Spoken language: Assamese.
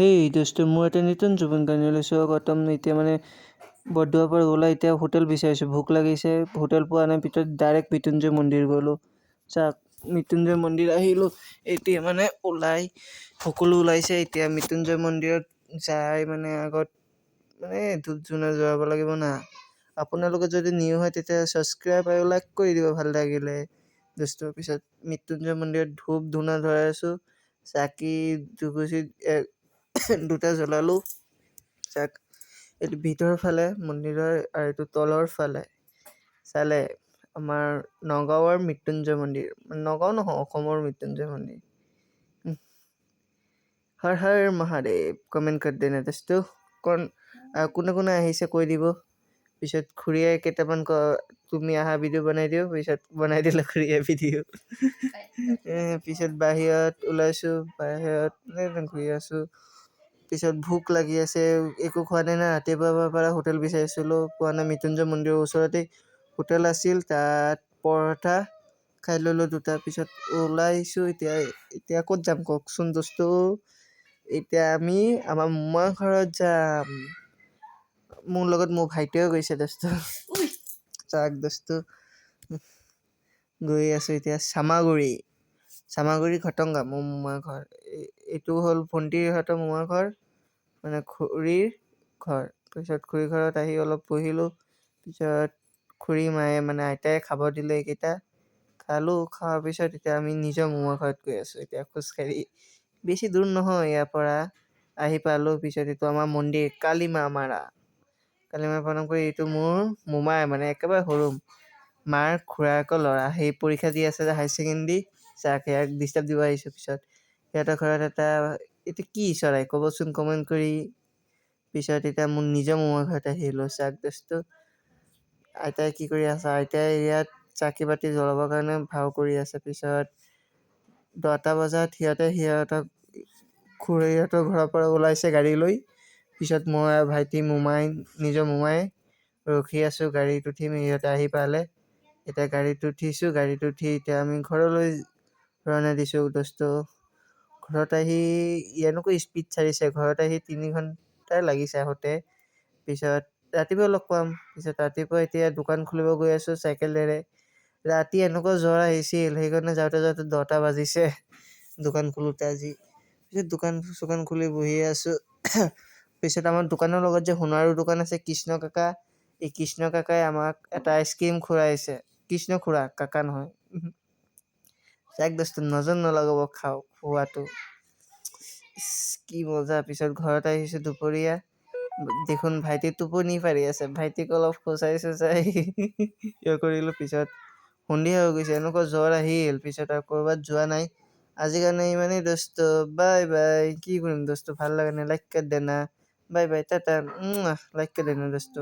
হেই দোস্ত, মোৰ এটা নতুন জুবিন গান লৈছোঁ গৌতম। এতিয়া মানে বৰদোৱাৰ পৰা ওলাই এতিয়া হোটেল বিচাৰিছোঁ, ভোক লাগিছে, হোটেল পোৱা নাই, ভিতৰত ডাইৰেক্ট মৃত্যুঞ্জয় মন্দিৰ গ'লোঁ। চাওক, মৃত্যুঞ্জয় মন্দিৰ আহিলোঁ, এতিয়া মানে ওলাই সকলো ওলাইছে। এতিয়া মৃত্যুঞ্জয় মন্দিৰত যাই মানে আগত মানে ধূপ ধূনা জ্বলাব লাগিব না। আপোনালোকে যদি নিউ হয় তেতিয়া ছাবস্ক্ৰাইব আৰু লাইক কৰি দিব ভাল লাগিলে দোস্ত। পিছত মৃত্যুঞ্জয় মন্দিৰত ধূপ ধূনা ধৰাই আছোঁ, চাকি ধুকুচি দুটা জ্বলালোঁ। চাক, এইটো ভিতৰৰ ফালে মন্দিৰৰ আৰু এইটো তলৰ ফালে চালে আমাৰ নগাঁৱৰ মৃত্যুঞ্জয় মন্দিৰ, নগাঁও নহয় অসমৰ মৃত্যুঞ্জয় মন্দিৰ। হৰ হৰ মহাদেৱ, কমেণ্ট কৰি দেনা দোস্ত। কোনে কোনে আহিছে কৈ দিব। পিছত খুৰীয়ে কেইটামান তুমি অহা ভিডিঅ' বনাই দিওঁ, পিছত বনাই দিলে খুৰীয়ে ভিডিঅ'। পিছত বাহিৰত ওলাইছোঁ, বাহিৰত ঘূৰি আছোঁ। পিছত ভোক লাগি আছে, একো খোৱা নাই না, ৰাতিপুৱাৰ পৰা হোটেল বিচাৰিছিলোঁ, পোৱা নাই। মৃত্যুঞ্জয় মন্দিৰৰ ওচৰতে হোটেল আছিল, তাত পৰঠা খাই ল'লোঁ দুটা। পিছত ওলাইছোঁ, এতিয়া ক'ত যাম কওকচোন দোস্ত। এতিয়া আমি আমাৰ মোমাৰ ঘৰত যাম। মোৰ লগত মোৰ ভাইটিও গৈছে দোস্ত। চাক দোস্ত, গৈ আছোঁ এতিয়া চামাগুৰি খটংগা মোৰ মোমাৰ ঘৰ। এইটো হ'ল ভণ্টিহঁতৰ মোমাৰ ঘৰ, মানে খুৰীৰ ঘৰ। পিছত খুৰী ঘৰত আহি অলপ বহিলোঁ। পিছত খুৰী মায়ে মানে আইতাই খাব দিলে, এইকেইটা খালোঁ। খোৱাৰ পিছত এতিয়া আমি নিজৰ মোমাৰ ঘৰত গৈ আছোঁ। এতিয়া খোজকাঢ়ি বেছি দূৰ নহয়, ইয়াৰ পৰা আহি পালোঁ। পিছত এইটো আমাৰ মন্দিৰ কালিমা প্ৰণাম কৰি। এইটো মোৰ মোমাই, মানে একেবাৰে সৰু মাৰ খুৰাকৰ ল'ৰা, সেই পৰীক্ষা দি আছে যে হায়াৰ ছেকেণ্ডেৰী, চাক ইয়াক ডিষ্টাৰ্ব দিব আহিছোঁ। পিছত সিহঁতৰ ঘৰত এইটো কি চৰাই ক'বচোন কমেণ্ট কৰি। পিছত এতিয়া মোৰ নিজৰ মোমাৰ ঘৰত আহিলোঁ। চাক দোস্ত, আইতাই কি কৰি আছে, আইতাই ইয়াত চাকি বাতি জ্বলাবৰ কাৰণে ভাও কৰি আছে। পিছত 10টা বজাত সিহঁতক খুৰীহঁতৰ ঘৰৰ পৰা ওলাইছে গাড়ী লৈ। পিছত মই আৰু ভাইটি নিজৰ মোমাই ৰখি আছোঁ, গাড়ীত উঠিম, সিহঁতে আহি পালে। এতিয়া গাড়ীত উঠিছোঁ, গাড়ীত উঠি এতিয়া আমি ঘৰলৈ ৰাওনা দিছোঁ দোস্ত। ঘৰত আহি এনেকৈ স্পীড চাৰিছে, ঘৰত আহি 3 ঘণ্টা লাগিছে আহোঁতে। পিছত ৰাতিপুৱা লগ পাম। পিছত ৰাতিপুৱা এতিয়া দোকান খুলিব গৈ আছোঁ চাইকেলেৰে। ৰাতি এনেকুৱা জ্বৰ আহিছিল, সেইকাৰণে যাওঁতে 10টা বাজিছে দোকান খোলোতে আজি। পিছত চোকান খুলি বহি আছোঁ। পিছত আমাৰ দোকানৰ লগত যে সোণাৰু দোকান আছে কৃষ্ণ কাকা, এই কৃষ্ণ কাকাই আমাক এটা আইচক্ৰীম খুৱাইছে। কৃষ্ণ খুৰা, কাকা নহয়। চাক দোস্ত, নজৰ নলগাব খোৱাটো কি মজা। পিছত ঘৰত আহিছোঁ দুপৰীয়া, দেখোন ভাইটি টোপনি পাৰি আছে, ভাইটিক অলপ খুচাই কৰিলোঁ। পিছত সন্ধিয়া হৈ গৈছে, এনেকুৱা জ্বৰ আহিল। পিছত আৰু ক'ৰবাত যোৱা নাই আজিৰ কাৰণে, ইমানেই দোস্ত। Bye bye. কি কৰিম দোস্ত, ভাল লগা নাই, লাইক কৰ দেনা। বাই বাই, টাটা, লাইক কৰ দেনা দোস্ত।